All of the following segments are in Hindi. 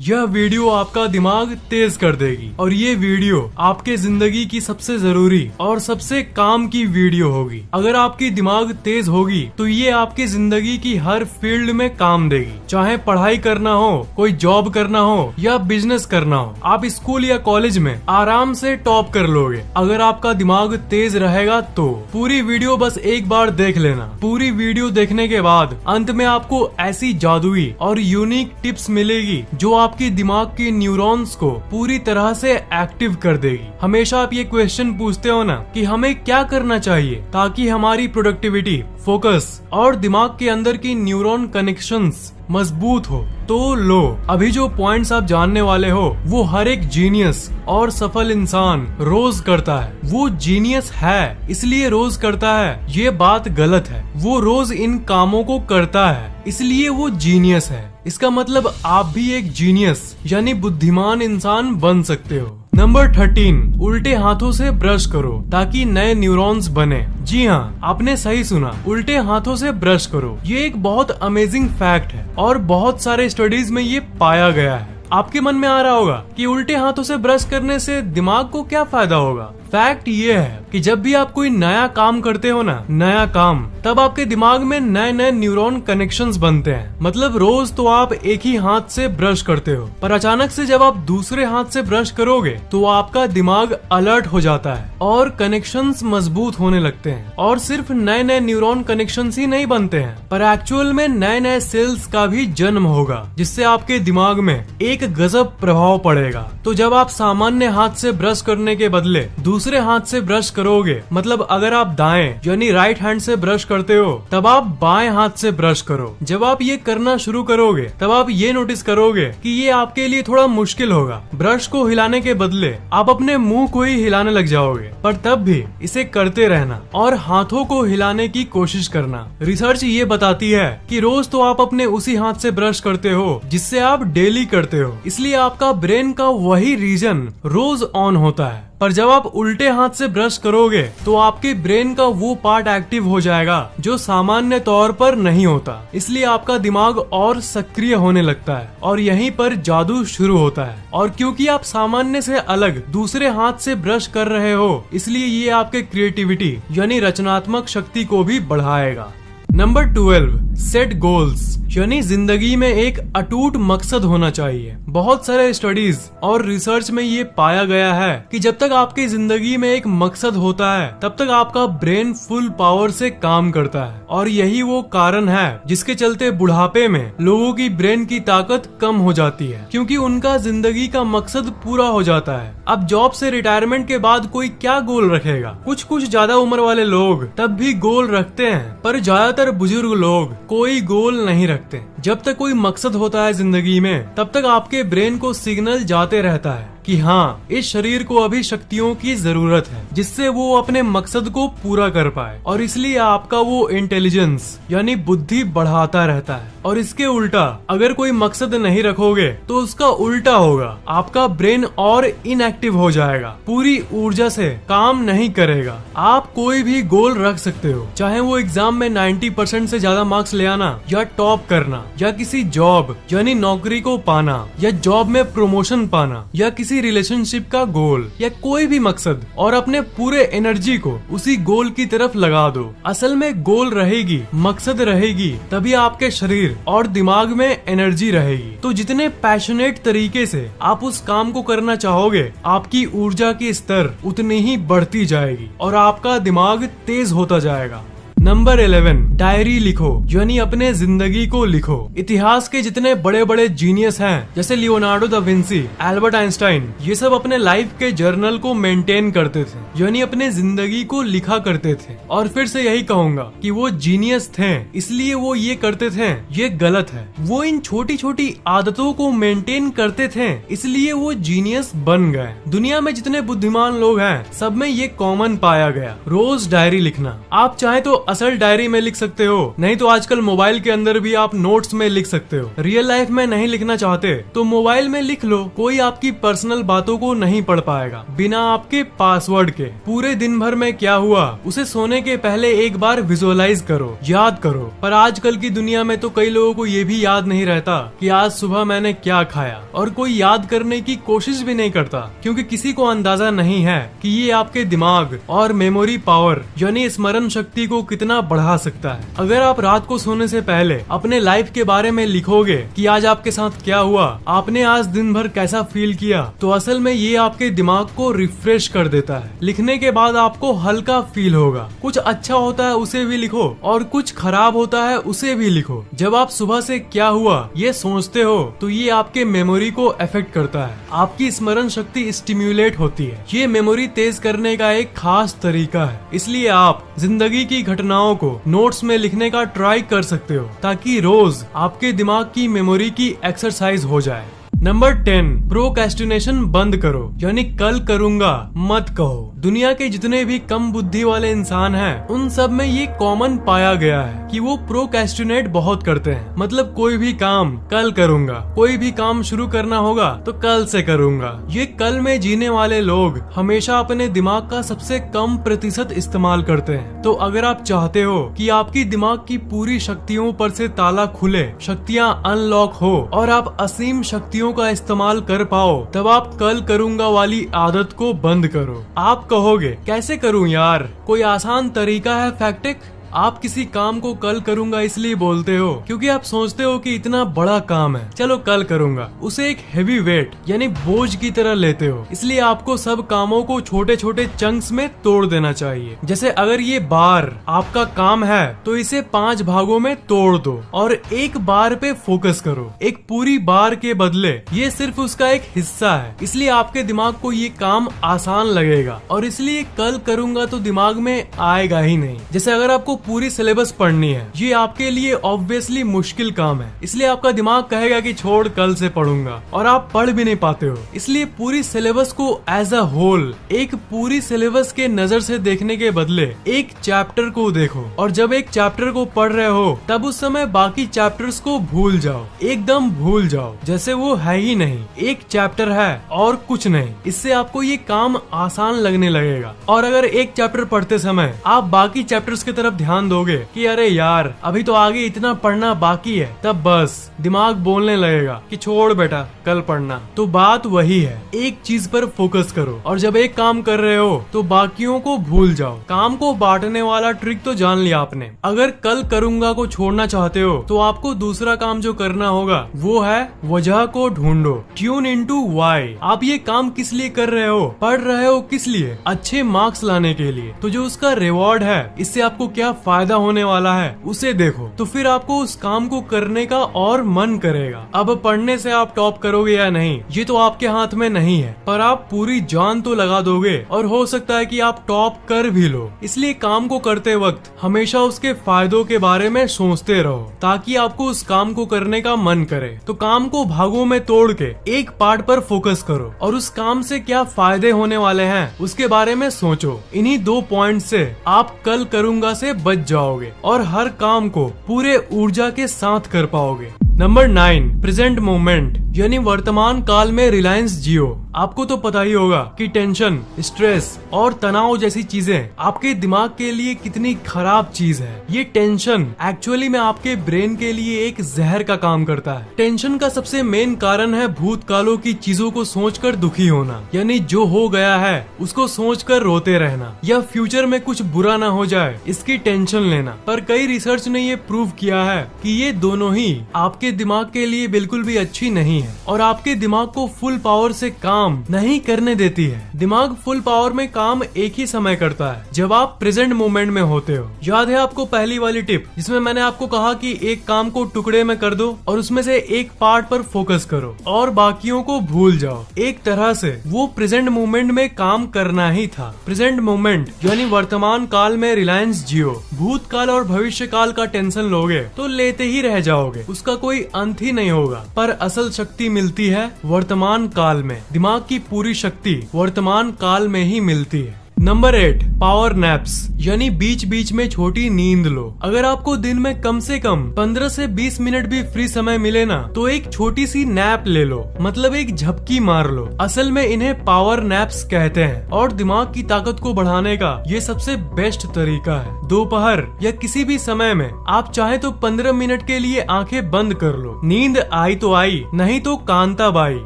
यह वीडियो आपका दिमाग तेज कर देगी और ये वीडियो आपके जिंदगी की सबसे जरूरी और सबसे काम की वीडियो होगी। अगर आपकी दिमाग तेज होगी तो ये आपकी जिंदगी की हर फील्ड में काम देगी। चाहे पढ़ाई करना हो, कोई जॉब करना हो या बिजनेस करना हो, आप स्कूल या कॉलेज में आराम से टॉप कर लोगे अगर आपका दिमाग तेज रहेगा तो। पूरी वीडियो बस एक बार देख लेना। पूरी वीडियो देखने के बाद अंत में आपको ऐसी जादुई और यूनिक टिप्स मिलेगी जो आपकी दिमाग के न्यूरॉन्स को पूरी तरह से एक्टिव कर देगी। हमेशा आप ये क्वेश्चन पूछते हो ना कि हमें क्या करना चाहिए ताकि हमारी प्रोडक्टिविटी, फोकस और दिमाग के अंदर की न्यूरॉन कनेक्शंस मजबूत हो। तो लो, अभी जो पॉइंट्स आप जानने वाले हो वो हर एक जीनियस और सफल इंसान रोज करता है। वो जीनियस है इसलिए रोज करता है, ये बात गलत है। वो रोज इन कामों को करता है इसलिए वो जीनियस है। इसका मतलब आप भी एक जीनियस यानी बुद्धिमान इंसान बन सकते हो। नंबर 13, उल्टे हाथों से ब्रश करो ताकि नए न्यूरॉन्स बने। जी हाँ, आपने सही सुना, उल्टे हाथों से ब्रश करो। ये एक बहुत अमेजिंग फैक्ट है और बहुत सारे स्टडीज में ये पाया गया है। आपके मन में आ रहा होगा कि उल्टे हाथों से ब्रश करने से दिमाग को क्या फायदा होगा। फैक्ट ये है कि जब भी आप कोई नया काम करते हो ना, नया काम, तब आपके दिमाग में नए नए न्यूरॉन कनेक्शंस बनते हैं। मतलब रोज तो आप एक ही हाथ से ब्रश करते हो, पर अचानक से जब आप दूसरे हाथ से ब्रश करोगे तो आपका दिमाग अलर्ट हो जाता है और कनेक्शंस मजबूत होने लगते हैं। और सिर्फ नए नए न्यूरॉन कनेक्शंस ही नहीं बनते हैं, पर एक्चुअल में नए नए सेल्स का भी जन्म होगा, जिससे आपके दिमाग में एक गजब प्रभाव पड़ेगा। तो जब आप सामान्य हाथ से ब्रश करने के बदले दूसरे हाथ से ब्रश करोगे, मतलब अगर आप दाएं यानी राइट हैंड से ब्रश करते हो तब आप बाएं हाथ से ब्रश करो। जब आप ये करना शुरू करोगे तब आप ये नोटिस करोगे कि ये आपके लिए थोड़ा मुश्किल होगा। ब्रश को हिलाने के बदले आप अपने मुंह को ही हिलाने लग जाओगे, पर तब भी इसे करते रहना और हाथों को हिलाने की कोशिश करना। रिसर्च ये बताती है कि रोज तो आप अपने उसी हाथ से ब्रश करते हो जिससे आप डेली करते हो, इसलिए आपका ब्रेन का वही रीजन रोज ऑन होता है। पर जब आप उल्टे हाथ से ब्रश करोगे तो आपके ब्रेन का वो पार्ट एक्टिव हो जाएगा जो सामान्य तौर पर नहीं होता, इसलिए आपका दिमाग और सक्रिय होने लगता है और यहीं पर जादू शुरू होता है। और क्योंकि आप सामान्य से अलग दूसरे हाथ से ब्रश कर रहे हो, इसलिए ये आपके क्रिएटिविटी यानी रचनात्मक शक्ति को भी बढ़ाएगा। नंबर 12, सेट गोल्स यानी जिंदगी में एक अटूट मकसद होना चाहिए। बहुत सारे स्टडीज और रिसर्च में ये पाया गया है कि जब तक आपकी जिंदगी में एक मकसद होता है तब तक आपका ब्रेन फुल पावर से काम करता है। और यही वो कारण है जिसके चलते बुढ़ापे में लोगों की ब्रेन की ताकत कम हो जाती है, क्योंकि उनका जिंदगी का मकसद पूरा हो जाता है। अब जॉब से रिटायरमेंट के बाद कोई क्या गोल रखेगा? कुछ ज्यादा उम्र वाले लोग तब भी गोल रखते हैं, पर ज्यादातर बुजुर्ग लोग कोई गोल नहीं रखते। जब तक कोई मकसद होता है जिंदगी में तब तक आपके ब्रेन को सिग्नल जाते रहता है कि हाँ, इस शरीर को अभी शक्तियों की जरूरत है जिससे वो अपने मकसद को पूरा कर पाए। और इसलिए आपका वो इंटेलिजेंस यानी बुद्धि बढ़ाता रहता है। और इसके उल्टा अगर कोई मकसद नहीं रखोगे तो उसका उल्टा होगा, आपका ब्रेन और इनएक्टिव हो जाएगा, पूरी ऊर्जा से काम नहीं करेगा। आप कोई भी गोल रख सकते हो, चाहे वो एग्जाम में 90% से ज्यादा मार्क्स ले आना या टॉप करना, या किसी जॉब यानी नौकरी को पाना, या जॉब में प्रमोशन पाना, या किसी रिलेशनशिप का गोल, या कोई भी मकसद, और अपने पूरे एनर्जी को उसी गोल की तरफ लगा दो। असल में गोल रहेगी, मकसद रहेगी, तभी आपके शरीर और दिमाग में एनर्जी रहेगी। तो जितने पैशनेट तरीके से आप उस काम को करना चाहोगे, आपकी ऊर्जा की स्तर उतनी ही बढ़ती जाएगी और आपका दिमाग तेज होता जाएगा। नंबर 11, डायरी लिखो यानी अपने जिंदगी को लिखो। इतिहास के जितने बड़े बड़े जीनियस हैं जैसे Leonardo da Vinci, Albert Einstein, ये सब अपने लाइफ के जर्नल को मेंटेन करते थे यानी अपने जिंदगी को लिखा करते थे। और फिर से यही कहूंगा कि वो जीनियस थे इसलिए वो ये करते थे, ये गलत है। वो इन छोटी छोटी आदतों को मेंटेन करते थे इसलिए वो जीनियस बन गए। दुनिया में जितने बुद्धिमान लोग हैं सब में ये कॉमन पाया गया, रोज डायरी लिखना। आप चाहे तो मसल डायरी में लिख सकते हो, नहीं तो आजकल मोबाइल के अंदर भी आप नोट्स में लिख सकते हो। रियल लाइफ में नहीं लिखना चाहते तो मोबाइल में लिख लो, कोई आपकी पर्सनल बातों को नहीं पढ़ पाएगा बिना आपके पासवर्ड के। पूरे दिन भर में क्या हुआ उसे सोने के पहले एक बार विजुअलाइज करो, याद करो। पर आजकल की दुनिया में तो कई लोगों को ये भी याद नहीं रहता कि आज सुबह मैंने क्या खाया, और कोई याद करने की कोशिश भी नहीं करता, क्योंकि किसी को अंदाजा नहीं है कि ये आपके दिमाग और मेमोरी पावर यानी स्मरण शक्ति को कितना बढ़ा सकता है। अगर आप रात को सोने से पहले अपने लाइफ के बारे में लिखोगे कि आज आपके साथ क्या हुआ, आपने आज दिन भर कैसा फील किया, तो असल में ये आपके दिमाग को रिफ्रेश कर देता है। लिखने के बाद आपको हल्का फील होगा। कुछ अच्छा होता है उसे भी लिखो और कुछ खराब होता है उसे भी लिखो। जब आप सुबह से क्या हुआ ये सोचते हो तो ये आपके मेमोरी को अफेक्ट करता है, आपकी स्मरण शक्ति स्टिम्युलेट होती है। ये मेमोरी तेज करने का एक खास तरीका है, इसलिए आप जिंदगी की घटनाओं को नोट्स में लिखने का ट्राई कर सकते हो ताकि रोज आपके दिमाग की मेमोरी की एक्सरसाइज हो जाए। नंबर 10, प्रोक्रेस्टिनेशन बंद करो, यानी कल करूंगा मत कहो। दुनिया के जितने भी कम बुद्धि वाले इंसान हैं, उन सब में ये कॉमन पाया गया है कि वो प्रोक्रेस्टिनेट बहुत करते हैं। मतलब कोई भी काम कल करूंगा, कोई भी काम शुरू करना होगा तो कल से करूंगा। ये कल में जीने वाले लोग हमेशा अपने दिमाग का सबसे कम प्रतिशत इस्तेमाल करते हैं। तो अगर आप चाहते हो कि आपकी दिमाग की पूरी शक्तियों पर से ताला खुले, शक्तियाँ अनलॉक हो और आप असीम शक्तियों का इस्तेमाल कर पाओ, तब आप कल करूंगा वाली आदत को बंद करो। आप कहोगे कैसे करूं यार, कोई आसान तरीका है फैक्टिक? आप किसी काम को कल करूंगा इसलिए बोलते हो क्योंकि आप सोचते हो कि इतना बड़ा काम है, चलो कल करूंगा। उसे एक हेवी वेट यानी बोझ की तरह लेते हो, इसलिए आपको सब कामों को छोटे छोटे चंक्स में तोड़ देना चाहिए। जैसे अगर ये बार आपका काम है तो इसे 5 भागों में तोड़ दो और एक बार पे फोकस करो। एक पूरी बार के बदले ये सिर्फ उसका एक हिस्सा है, इसलिए आपके दिमाग को ये काम आसान लगेगा और इसलिए कल करूंगा तो दिमाग में आएगा ही नहीं। जैसे अगर आपको पूरी सिलेबस पढ़नी है, ये आपके लिए ऑब्वियसली मुश्किल काम है, इसलिए आपका दिमाग कहेगा कि छोड़ कल से पढ़ूंगा, और आप पढ़ भी नहीं पाते हो। इसलिए पूरी सिलेबस को एज अ होल, एक पूरी सिलेबस के नजर से देखने के बदले एक चैप्टर को देखो, और जब एक चैप्टर को पढ़ रहे हो तब उस समय बाकी चैप्टर्स को भूल जाओ, एकदम भूल जाओ जैसे वो है ही नहीं। एक चैप्टर है और कुछ नहीं। इससे आपको ये काम आसान लगने लगेगा। और अगर एक चैप्टर पढ़ते समय आप बाकी चैप्टर्स की तरफ ध्यान दोगे कि अरे यार अभी तो आगे इतना पढ़ना बाकी है, तब बस दिमाग बोलने लगेगा कि छोड़ बेटा कल पढ़ना। तो बात वही है, एक चीज पर फोकस करो और जब एक काम कर रहे हो तो बाकियों को भूल जाओ। काम को बांटने वाला ट्रिक तो जान लिया आपने। अगर कल करूंगा को छोड़ना चाहते हो तो आपको दूसरा काम जो करना होगा वो है वजह को ढूंढो। Tune into why. आप ये काम किस लिए कर रहे हो, पढ़ रहे हो किस लिए? अच्छे मार्क्स लाने के लिए। तो जो उसका रिवॉर्ड है, इससे आपको क्या फायदा होने वाला है उसे देखो, तो फिर आपको उस काम को करने का और मन करेगा। अब पढ़ने से आप टॉप करोगे या नहीं ये तो आपके हाथ में नहीं है, पर आप पूरी जान तो लगा दोगे और हो सकता है कि आप टॉप कर भी लो। इसलिए काम को करते वक्त हमेशा उसके फायदों के बारे में सोचते रहो ताकि आपको उस काम को करने का मन करे। तो काम को भागों में तोड़ के एक पार्ट पर फोकस करो और उस काम से क्या फायदे होने वाले हैं उसके बारे में सोचो। इन्हीं 2 पॉइंट से आप कल करूंगा से बच जाओगे और हर काम को पूरे ऊर्जा के साथ कर पाओगे। नंबर 9, प्रेजेंट मोमेंट यानी वर्तमान काल में रिलायंस जियो। आपको तो पता ही होगा कि टेंशन, स्ट्रेस और तनाव जैसी चीजें आपके दिमाग के लिए कितनी खराब चीज है। ये टेंशन एक्चुअली में आपके ब्रेन के लिए एक जहर का काम करता है। टेंशन का सबसे मेन कारण है भूतकालों की चीजों को सोचकर दुखी होना, यानी जो हो गया है उसको सोचकर रोते रहना, या फ्यूचर में कुछ बुरा ना हो जाए इसकी टेंशन लेना। पर कई रिसर्च ने ये प्रूव किया है कि ये दोनों ही आपके दिमाग के लिए बिल्कुल भी अच्छी नहीं है और आपके दिमाग को फुल पावर से काम नहीं करने देती है। दिमाग फुल पावर में काम एक ही समय करता है जब आप प्रेजेंट मोमेंट में होते हो। याद है आपको पहली वाली टिप जिसमें मैंने आपको कहा कि एक काम को टुकड़े में कर दो और उसमें से एक पार्ट पर फोकस करो और बाकियों को भूल जाओ। एक तरह से वो प्रेजेंट मोमेंट में काम करना ही था। प्रेजेंट मोमेंट यानी वर्तमान काल में रिलायंस जियो। भूतकाल और भविष्य काल का टेंशन लोगे तो लेते ही रह जाओगे, उसका कोई अंत ही नहीं होगा। पर असल शक्ति मिलती है वर्तमान काल में। दिमाग की पूरी शक्ति वर्तमान काल में ही मिलती है। नंबर 8, पावर नैप्स, यानी बीच बीच में छोटी नींद लो। अगर आपको दिन में कम से कम 15 से 20 मिनट भी फ्री समय मिले ना, तो एक छोटी सी नैप ले लो, मतलब एक झपकी मार लो। असल में इन्हें पावर नैप्स कहते हैं और दिमाग की ताकत को बढ़ाने का ये सबसे बेस्ट तरीका है। दोपहर या किसी भी समय में आप चाहे तो 15 मिनट के लिए आंखें बंद कर लो। नींद आई तो आई, नहीं तो कांता बाई।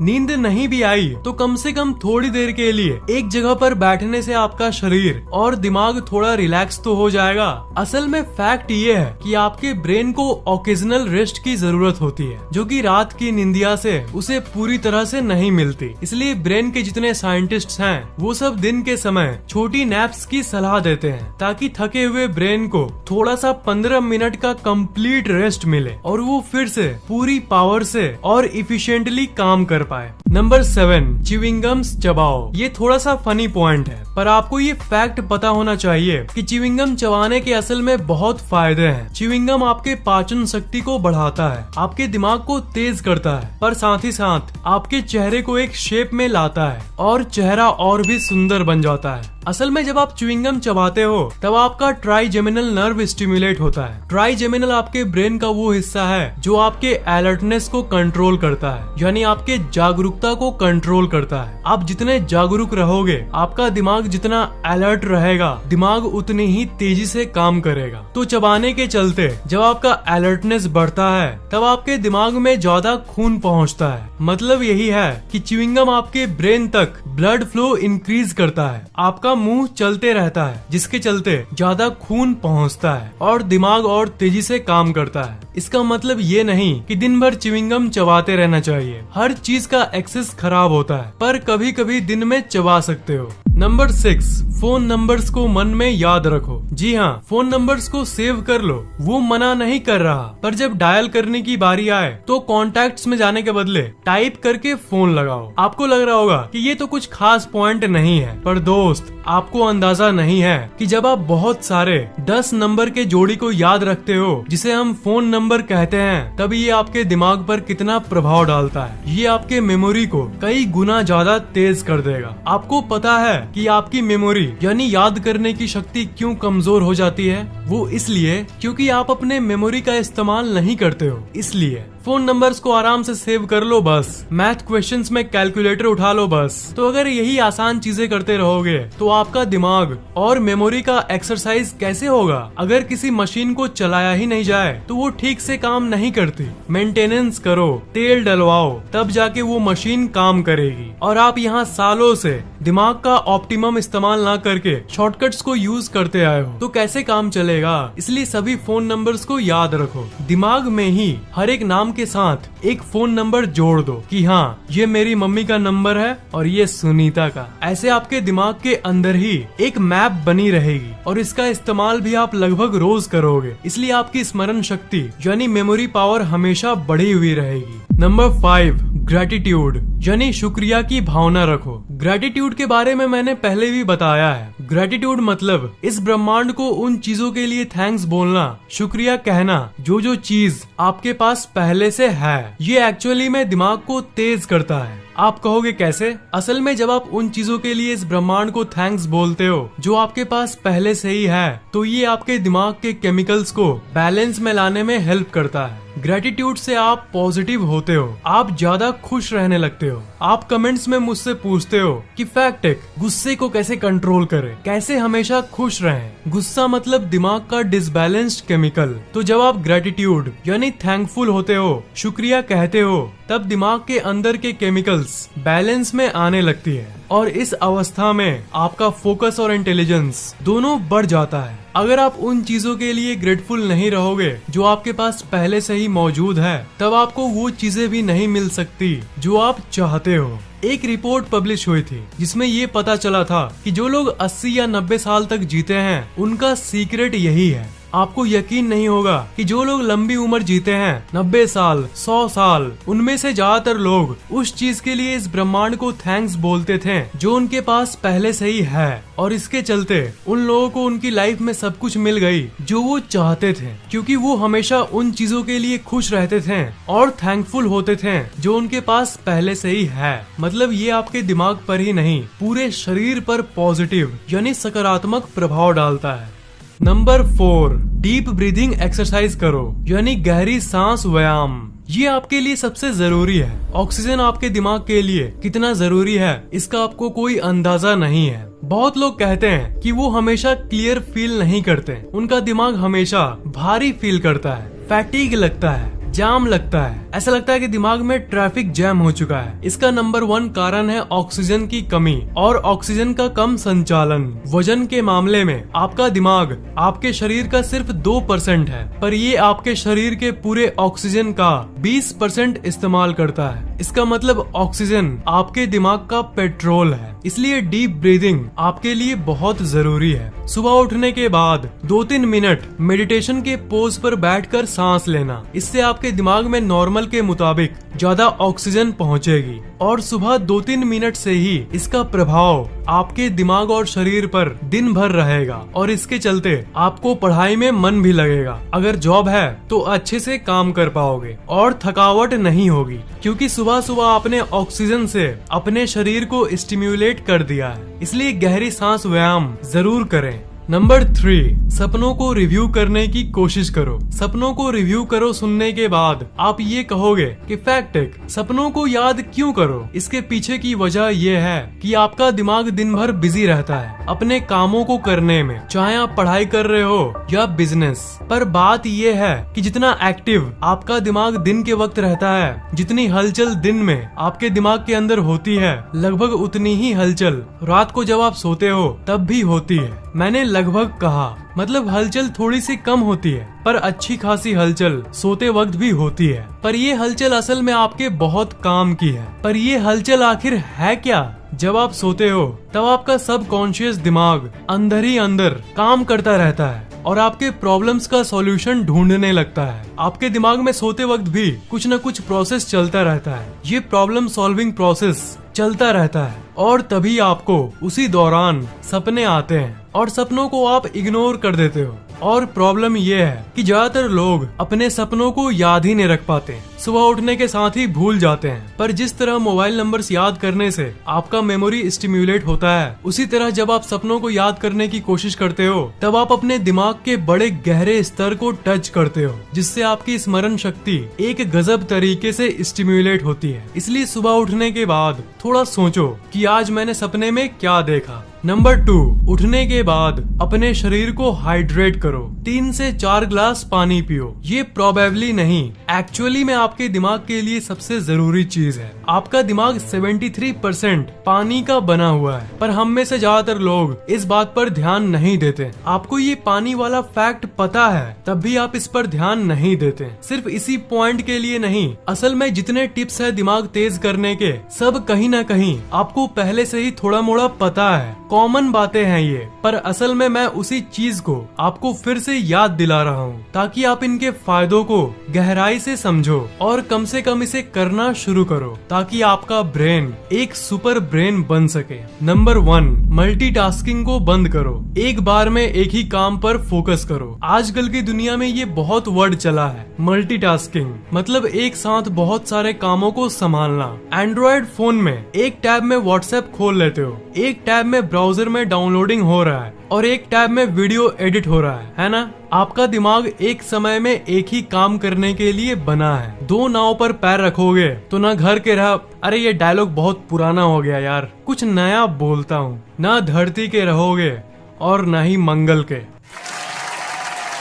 नींद नहीं भी आई तो कम से कम थोड़ी देर के लिए एक जगह पर बैठने से आपका शरीर और दिमाग थोड़ा रिलैक्स तो हो जाएगा। असल में फैक्ट ये है कि आपके ब्रेन को ओकेजनल रेस्ट की जरूरत होती है, जो कि रात की निंदिया से उसे पूरी तरह से नहीं मिलती। इसलिए ब्रेन के जितने साइंटिस्ट्स हैं वो सब दिन के समय छोटी नैप्स की सलाह देते हैं, ताकि थके हुए ब्रेन को थोड़ा सा 15 मिनट का कंप्लीट रेस्ट मिले और वो फिर से पूरी पावर से और इफिशिएंटली काम कर पाए। Number 7, chewing gums चबाओ। ये थोड़ा सा फनी पॉइंट है, पर आपको ये फैक्ट पता होना चाहिए कि च्युइंगम चबाने के असल में बहुत फायदे हैं। च्युइंगम आपके पाचन शक्ति को बढ़ाता है, आपके दिमाग को तेज करता है, पर साथ ही साथ आपके चेहरे को एक शेप में लाता है और चेहरा और भी सुंदर बन जाता है। असल में जब आप च्युइंगम चबाते हो तब आपका ट्राइजेमिनल नर्व स्टिमुलेट होता है। ट्राइजेमिनल आपके ब्रेन का वो हिस्सा है जो आपके अलर्टनेस को कंट्रोल करता है, यानी आपके जागरूकता को कंट्रोल करता है। आप जितने जागरूक रहोगे, आपका दिमाग जितना अलर्ट रहेगा, दिमाग उतनी ही तेजी से काम करेगा। तो चबाने के चलते जब आपका अलर्टनेस बढ़ता है तब आपके दिमाग में ज्यादा खून पहुंचता है। मतलब यही है कि च्युइंगम आपके ब्रेन तक ब्लड फ्लो इंक्रीज करता है, आपका मुंह चलते रहता है, जिसके चलते ज्यादा खून पहुंचता है और दिमाग और तेजी से काम करता है। इसका मतलब ये नहीं कि दिन भर च्युइंगम चबाते रहना चाहिए। हर चीज का एक्सेस खराब होता है, पर कभी कभी दिन में चबा सकते हो। नंबर 6, फोन नंबर्स को मन में याद रखो। जी हाँ, फोन नंबर्स को सेव कर लो। वो मना नहीं कर रहा, पर जब डायल करने की बारी आए तो कॉन्टैक्ट्स में जाने के बदले टाइप करके फोन लगाओ। आपको लग रहा होगा कि ये तो कुछ खास पॉइंट नहीं है, पर दोस्त आपको अंदाजा नहीं है कि जब आप बहुत सारे 10 नंबर के जोड़ी को याद रखते हो, जिसे हम फोन नंबर कहते हैं, तब ये आपके दिमाग पर कितना प्रभाव डालता है। ये आपके मेमोरी को कई गुना ज्यादा तेज कर देगा। आपको पता है कि आपकी मेमोरी यानी याद करने की शक्ति क्यों कमजोर हो जाती है? वो इसलिए क्योंकि आप अपने मेमोरी का इस्तेमाल नहीं करते हो। इसलिए फोन नंबर्स को आराम से सेव कर लो बस। मैथ क्वेश्चंस में कैलकुलेटर उठा लो बस। तो अगर यही आसान चीजें करते रहोगे तो आपका दिमाग और मेमोरी का एक्सरसाइज कैसे होगा? अगर किसी मशीन को चलाया ही नहीं जाए तो वो ठीक से काम नहीं करती। मेंटेनेंस करो, तेल डलवाओ, तब जाके वो मशीन काम करेगी। और आप यहाँ सालों से दिमाग का ऑप्टिमम इस्तेमाल ना करके शॉर्टकट्स को यूज करते आए हो, तो कैसे काम चलेगा? इसलिए सभी फोन नंबर्स को याद रखो। दिमाग में ही हर एक नाम के साथ एक फोन नंबर जोड़ दो कि हाँ, ये मेरी मम्मी का नंबर है और ये सुनीता का। ऐसे आपके दिमाग के अंदर ही एक मैप बनी रहेगी और इसका इस्तेमाल भी आप लगभग रोज करोगे। इसलिए आपकी स्मरण शक्ति यानी मेमोरी पावर हमेशा बढ़ी हुई रहेगी। नंबर 5, ग्रेटिट्यूड यानी शुक्रिया की भावना रखो। ग्रेटिट्यूड के बारे में मैंने पहले भी बताया है। ग्रेटिट्यूड मतलब इस ब्रह्मांड को उन चीजों के लिए थैंक्स बोलना, शुक्रिया कहना जो चीज आपके पास पहले से है। ये एक्चुअली में दिमाग को तेज करता है। आप कहोगे कैसे? असल में जब आप उन चीजों के लिए इस ब्रह्मांड को थैंक्स बोलते हो जो आपके पास पहले से ही है, तो ये आपके दिमाग के केमिकल्स को बैलेंस में लाने में हेल्प करता है। ग्रेटिट्यूड से आप पॉजिटिव होते हो, आप ज्यादा खुश रहने लगते हो। आप कमेंट्स में मुझसे पूछते हो कि फैक्ट गुस्से को कैसे कंट्रोल करें, कैसे हमेशा खुश रहें। गुस्सा मतलब दिमाग का डिसबैलेंस्ड केमिकल। तो जब आप ग्रेटिट्यूड यानी थैंकफुल होते हो, शुक्रिया कहते हो, तब दिमाग के अंदर के केमिकल्स बैलेंस में आने लगती है और इस अवस्था में आपका फोकस और इंटेलिजेंस दोनों बढ़ जाता है। अगर आप उन चीजों के लिए ग्रेटफुल नहीं रहोगे जो आपके पास पहले से ही मौजूद है, तब आपको वो चीजें भी नहीं मिल सकती जो आप चाहते हो। एक रिपोर्ट पब्लिश हुई थी जिसमें ये पता चला था कि जो लोग 80 या 90 साल तक जीते हैं, उनका सीक्रेट यही है आपको यकीन नहीं होगा कि जो लोग लंबी उम्र जीते हैं 90 साल 100 साल, उनमें से ज्यादातर लोग उस चीज के लिए इस ब्रह्मांड को थैंक्स बोलते थे जो उनके पास पहले से ही है, और इसके चलते उन लोगों को उनकी लाइफ में सब कुछ मिल गई जो वो चाहते थे, क्योंकि वो हमेशा उन चीजों के लिए खुश रहते थे और थैंकफुल होते थे जो उनके पास पहले से ही है। मतलब ये आपके दिमाग पर ही नहीं, पूरे शरीर पर पॉजिटिव यानी सकारात्मक प्रभाव डालता है। नंबर 4, डीप ब्रीदिंग एक्सरसाइज करो यानी गहरी सांस व्यायाम। ये आपके लिए सबसे जरूरी है। ऑक्सीजन आपके दिमाग के लिए कितना जरूरी है इसका आपको कोई अंदाजा नहीं है। बहुत लोग कहते हैं कि वो हमेशा क्लियर फील नहीं करते, उनका दिमाग हमेशा भारी फील करता है, फैटीग लगता है, जाम लगता है, ऐसा लगता है कि दिमाग में ट्रैफिक जैम हो चुका है। इसका नंबर 1 कारण है ऑक्सीजन की कमी और ऑक्सीजन का कम संचालन। वजन के मामले में आपका दिमाग आपके शरीर का सिर्फ 2% है, पर ये आपके शरीर के पूरे ऑक्सीजन का 20% इस्तेमाल करता है। इसका मतलब ऑक्सीजन आपके दिमाग का पेट्रोल है। इसलिए डीप ब्रीदिंग आपके लिए बहुत जरूरी है। सुबह उठने के बाद 2-3 मिनट मेडिटेशन के पोज पर बैठकर सांस लेना, इससे आपके दिमाग में नॉर्मल के मुताबिक ज्यादा ऑक्सीजन पहुंचेगी और सुबह 2-3 मिनट से ही इसका प्रभाव आपके दिमाग और शरीर पर दिन भर रहेगा और इसके चलते आपको पढ़ाई में मन भी लगेगा। अगर जॉब है तो अच्छे से काम कर पाओगे और थकावट नहीं होगी, क्योंकि सुबह सुबह आपने ऑक्सीजन से अपने शरीर को स्टिम्युलेट कर दिया है। इसलिए गहरी सांस व्यायाम जरूर करें। नंबर 3, सपनों को रिव्यू करने की कोशिश करो। सपनों को रिव्यू करो सुनने के बाद आप ये कहोगे कि फैक्ट, सपनों को याद क्यों करो? इसके पीछे की वजह ये है कि आपका दिमाग दिन भर बिजी रहता है अपने कामों को करने में, चाहे आप पढ़ाई कर रहे हो या बिजनेस। पर बात ये है कि जितना एक्टिव आपका दिमाग दिन के वक्त रहता है, जितनी हलचल दिन में आपके दिमाग के अंदर होती है, लगभग उतनी ही हलचल रात को जब आप सोते हो तब भी होती है। मैंने लगभग कहा, मतलब हलचल थोड़ी सी कम होती है पर अच्छी खासी हलचल सोते वक्त भी होती है। पर ये हलचल असल में आपके बहुत काम की है। पर ये हलचल आखिर है क्या? जब आप सोते हो तब आपका सबकॉन्शियस दिमाग अंदर ही अंदर काम करता रहता है और आपके प्रॉब्लम्स का सॉल्यूशन ढूंढने लगता है। आपके दिमाग में सोते वक्त भी कुछ न कुछ प्रोसेस चलता रहता है। ये प्रॉब्लम सॉल्विंग प्रोसेस चलता रहता है और तभी आपको उसी दौरान सपने आते हैं और सपनों को आप इग्नोर कर देते हो। और प्रॉब्लम ये है कि ज्यादातर लोग अपने सपनों को याद ही नहीं रख पाते, सुबह उठने के साथ ही भूल जाते हैं। पर जिस तरह मोबाइल नंबर्स याद करने से आपका मेमोरी स्टिम्युलेट होता है, उसी तरह जब आप सपनों को याद करने की कोशिश करते हो तब आप अपने दिमाग के बड़े गहरे स्तर को टच करते हो, जिससे आपकी स्मरण शक्ति एक गजब तरीके से स्टिम्युलेट होती है। इसलिए सुबह उठने के बाद थोड़ा सोचो कि आज मैंने सपने में क्या देखा। नंबर 2, उठने के बाद अपने शरीर को हाइड्रेट करो। 3 से 4 ग्लास पानी पियो। ये प्रोबेबली नहीं, एक्चुअली में आपके दिमाग के लिए सबसे जरूरी चीज है। आपका दिमाग 73% पानी का बना हुआ है, पर हम में से ज्यादातर लोग इस बात पर ध्यान नहीं देते। आपको ये पानी वाला फैक्ट पता है, तब भी आप इस पर ध्यान नहीं देते। सिर्फ इसी पॉइंट के लिए नहीं, असल में जितने टिप्स है दिमाग तेज करने के, सब कहीं ना कहीं आपको पहले से ही थोड़ा मोड़ा पता है, कॉमन बातें हैं ये। पर असल में मैं उसी चीज को आपको फिर से याद दिला रहा हूँ ताकि आप इनके फायदों को गहराई से समझो और कम से कम इसे करना शुरू करो, ताकि आपका ब्रेन एक सुपर ब्रेन बन सके। नंबर 1, मल्टीटास्किंग को बंद करो। एक बार में एक ही काम पर फोकस करो। आजकल की दुनिया में ये बहुत वर्ड चला है, मल्टीटास्किंग, मतलब एक साथ बहुत सारे कामों को संभालना। एंड्रॉइड फोन में एक टैब में व्हाट्सएप खोल लेते हो, एक टैब में ब्राउजर में डाउनलोडिंग हो रहा है और एक टैब में वीडियो एडिट हो रहा है ना? आपका दिमाग एक समय में एक ही काम करने के लिए बना है। 2 नाव पर पैर रखोगे तो ना घर के रह, अरे ये डायलॉग बहुत पुराना हो गया यार, कुछ नया बोलता हूँ, ना धरती के रहोगे और ना ही मंगल के।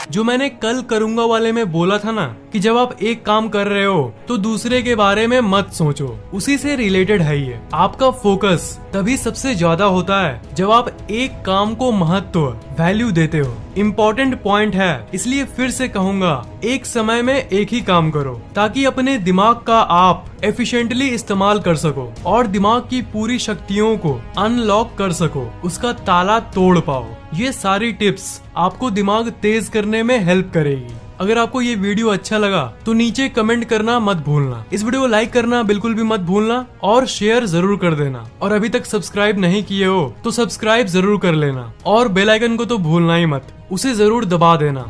जो मैंने कल करूंगा वाले में बोला था ना कि जब आप एक काम कर रहे हो तो दूसरे के बारे में मत सोचो, उसी से रिलेटेड है ये। आपका फोकस तभी सबसे ज्यादा होता है जब आप एक काम को महत्व, वैल्यू देते हो। इम्पोर्टेंट पॉइंट है, इसलिए फिर से कहूंगा, एक समय में एक ही काम करो ताकि अपने दिमाग का आप एफिशिएंटली इस्तेमाल कर सको और दिमाग की पूरी शक्तियों को अनलॉक कर सको, उसका ताला तोड़ पाओ। ये सारी टिप्स आपको दिमाग तेज करने में हेल्प करेगी। अगर आपको ये वीडियो अच्छा लगा तो नीचे कमेंट करना मत भूलना, इस वीडियो को लाइक करना बिल्कुल भी मत भूलना और शेयर जरूर कर देना। और अभी तक सब्सक्राइब नहीं किए हो तो सब्सक्राइब जरूर कर लेना और बेल आइकन को तो भूलना ही मत, उसे जरूर दबा देना।